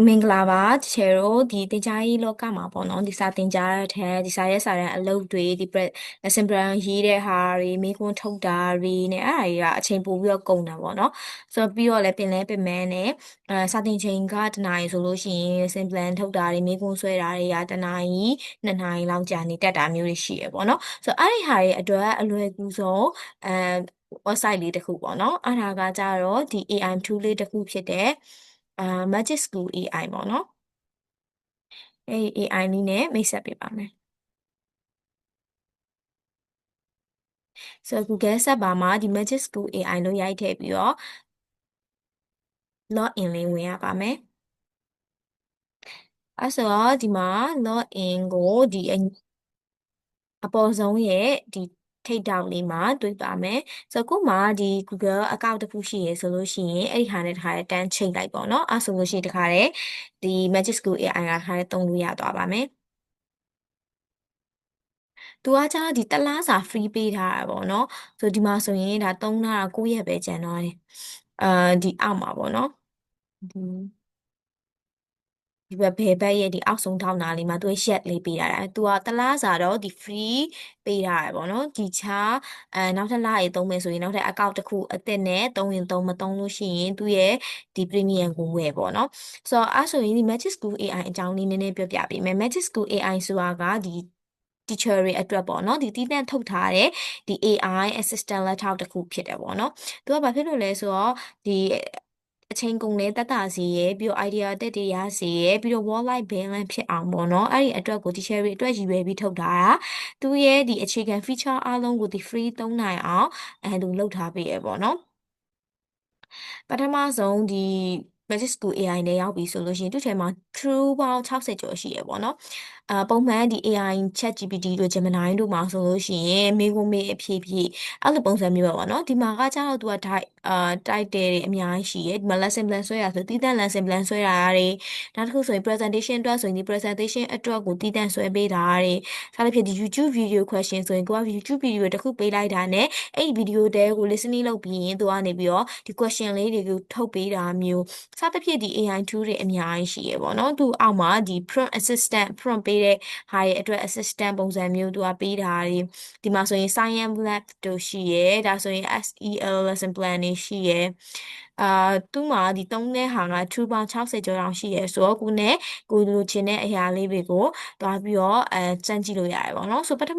မင်္ဂလာပါတချေတို့ဒီတင်ကြားရေးလောကမှာပေါ့နော်ဒီစာတင်ကြားတဲ့ထဲဒီစာရဲစာတမ်းအလုပ်တွေဒီ lesson plan ရေးတဲ့ဟာတွေမိကွန်းထုတ်တာတွေနဲ့အဲ့ဒါတွေကအချိန်ပို့ပြီးတော့ကုန်တာပေါ့နော်ဆိုတော့ပြီးတော့လည်းပင်လဲပင်မဲနဲ့စာတင်ချိန်ကတနားရီဆိုလို့ရှိရင် lesson plan ထုတ်တာတွေမိကွန်းဆွဲတာတွေကတနားရီနှစ်နာရီလောက်ကြာနေတက်တာမျိုးတွေရှိရပေါ့နော်ဆိုတော့အဲ့ဒီဟာတွေအတွက်အလွယ်ကူဆုံးwebsite လေးတစ်ခုပေါ့နော်အဲ့ဒါကကြတော့ဒီ AI tool လေးတစ်ခုဖြစ်တဲ့Magic School AI ပေါ့နော်အဲ့ဒီ AI နည်းနဲ့မိတ်ဆက်ပေးပါမယ်ဆိုတော့ Google Search bar မှာဒီ Magic School AI လို့ရိုက်ထည့်ပြီးတော့ log in လေးဝင်ရပါမယ်အဲ့ဆိုတော့ဒီမှာ log in ကိုဒီအပေါ်ဆုံးရဲ့ဒီထိပ်တောက်လေးမှာတွေ့ပါမယ်ဆိုတော့ကို့မှာဒီ Google account တစ်ခုရှိရဆိုလို့ရှိရင်အဲ့ဒီဟာနဲ့တခါတန်းချိန်လိုက်ပေါ့နော်အဲ့ဆိုလို့ရှိရင်တခါတည်းဒီ Magic School AI ကတခါတည်းသုံးလို့ရသွားပါမယ်သူကကျတော့ဒီတစ်လားစာ free ပေးထားတာပေါ့နော်ဆိုဒီမှာဆိုရင်ဒါသုံးတာ9ရက်ပဲကျန်သွားတယ်ဒီအောက်မှာပေါ့နော်ဒီဘက်ဘယ်ဘက်ရဲ့ဒီအောက်ဆုံးထောင်းနာလေးမှာသူရက်လေးပေးထားတာသူကတစ်လားစာတော့ဒီ free ပေးထားတယ်ပေါ့နော်ဒီချာနောက်ထပ်လရေသုံးမယ်ဆိုရင်နောက်ထပ် account တစ်ခုအသစ်နဲ့သုံးရင်သုံးမသုံးလို့ရှိရင်သူရဲ့ဒီ premium ကိုဝယ်ပေါ့နော်ဆိုတော့အဲ့ဆိုရင်ဒီ Magic School AI အကြောင်းလေးနည်းနည်းပြောပြပေးမယ် Magic School AI ဆိုတာကဒီ teacher တွေအတွက်ပေါ့နော်ဒီတည်တံ့ထုတ်ထားတဲ့ဒီ AI assistant လက်ထောက်တစ်ခုဖြစ်တယ်ပေါ့နော်သူကဘာဖြစ်လို့လဲဆိုတော့ဒီအချိန်ကုန်လဲတက်တာစီရယ်ပြီးတော့ idea တက်တွေရစီရယ်ပြီးတော့ work life balance ဖြစ်အောင်ပေါ့နော်အဲ့ဒီအတွက်ကို teacher တွေအတွက်ရည်ရွယ်ပြီးထုတ်ထားတာသူရဲ့ဒီအခြေခံ feature အားလုံးကိုဒီ free သုံးနိုင်အောင်သူလုပ်ထားပေးရပေါ့နော်ပထမဆုံးဒီ Magic School AI နဲ့ရောက်ပြီဆိုလို့ရှိရင်သူ့ထဲမှာ true ပေါင်း60ကျော်ရှိရပေါ့နော်ပုံမှန်ဒီ AI ChatGPT တို့ Gemini တို့မှာဆိုလို့ရှိရင်မေးခွန်းမေးအဖြေဖြေအဲ့လိုပုံစံမျိုးပဲပေါ့နော်ဒီမှာကကျတော့သူက title တွေအများကြီးရှိရဒီမှာ lesson plan ဆွဲရဆိုတည်တံ့ lesson plan ဆွဲတာတွေနောက်တစ်ခုဆိုရင် presentation အတွက်ဆိုရင်ဒီ presentation အတွက်ကိုတည်တံ့ဆွဲပေးတာတွေစသဖြင့်ဒီ YouTube video question ဆိုရင်ကိုက YouTube video တစ်ခုပေးလိုက်တာနဲ့အဲ့ဒီ video တဲကို listening လုပ်ပြီးရင်သူကနေပြီးတော့ဒီ question လေးတွေကိုထုတ်ပေးတာမျိုးစသဖြင့်ဒီ AI tool တွေအများကြီးရှိရပေါ့နော်သူအောက်မှာဒီ prompt assistant prompt ပေးတဲ့ဟာရဲ့အတွက် assistant ပုံစံမျိုးသူကပေးတာတွေဒီမှာဆိုရင် science lab တို့ရှိရယ်ဒါဆိုရင် SEL lesson plan တွေရှိရယ်သူ့မှာဒီသုံးတဲ့ဟာက true ပေါင်း60ကျော်တောင်ရှိရယ်ဆိုတော့ကိုနဲ့ကိုလိုချင်တဲ့အရာလေးတွေကိုတွားပြီးတော့စမ်းကြည့်လို့ရတယ်ပေါ့နော်ဆိုပထမ